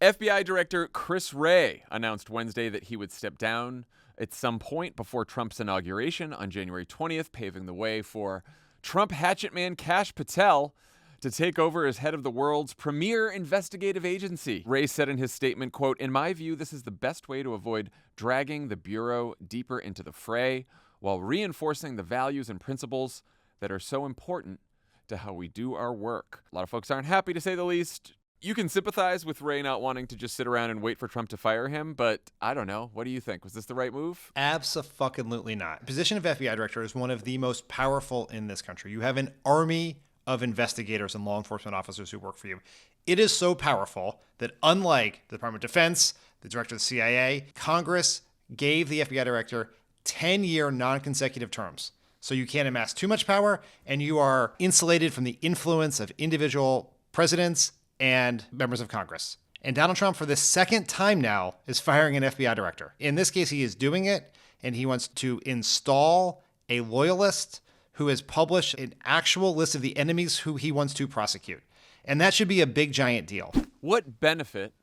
FBI Director Chris Wray announced Wednesday that he would step down at some point before Trump's inauguration on January 20th, paving the way for Trump hatchet man Kash Patel to take over as head of the world's premier investigative agency. Wray said in his statement, quote, "In my view, this is the best way to avoid dragging the Bureau deeper into the fray while reinforcing the values and principles that are so important to how we do our work." A lot of folks aren't happy, to say the least. You can sympathize with Wray not wanting to just sit around and wait for Trump to fire him, but I don't know. What do you think? Was this the right move? Abso-fucking-lutely not. The position of FBI director is one of the most powerful in this country. You have an army of investigators and law enforcement officers who work for you. It is so powerful that unlike the Department of Defense, the director of the CIA, Congress gave the FBI director 10-year non-consecutive terms. So you can't amass too much power, and you are insulated from the influence of individual presidents and members of Congress. And Donald Trump, for the second time now, is firing an FBI director. In this case, he is doing it, and he wants to install a loyalist who has published an actual list of the enemies who he wants to prosecute. And that should be a big, giant deal. What benefit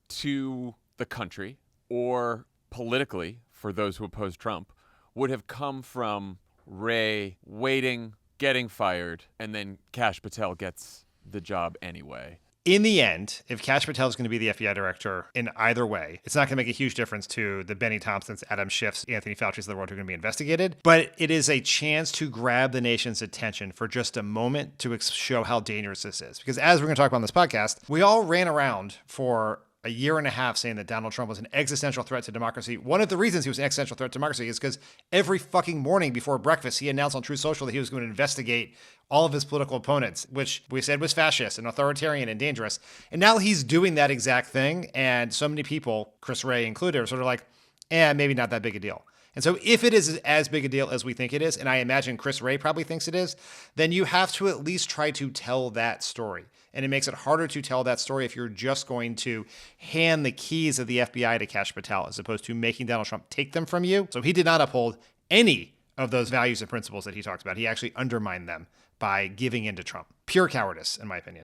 to the country, or politically for those who oppose Trump, would have come from Wray waiting, getting fired, and then Kash Patel gets the job anyway? In the end, if Kash Patel is going to be the FBI director in either way, it's not going to make a huge difference to the Benny Thompsons, Adam Schiffs, Anthony Fauci's of the world who are going to be investigated. But it is a chance to grab the nation's attention for just a moment to show how dangerous this is. Because as we're going to talk about on this podcast, we all ran around for a year and a half saying that Donald Trump was an existential threat to democracy. One of the reasons he was an existential threat to democracy is because every fucking morning before breakfast, he announced on Truth Social that he was going to investigate all of his political opponents, which we said was fascist and authoritarian and dangerous. And now he's doing that exact thing. And so many people, Chris Wray included, are sort of like, maybe not that big a deal. And so if it is as big a deal as we think it is, and I imagine Chris Wray probably thinks it is, then you have to at least try to tell that story. And it makes it harder to tell that story if you're just going to hand the keys of the FBI to Kash Patel as opposed to making Donald Trump take them from you. So he did not uphold any of those values and principles that he talked about. He actually undermined them by giving in to Trump. Pure cowardice, in my opinion.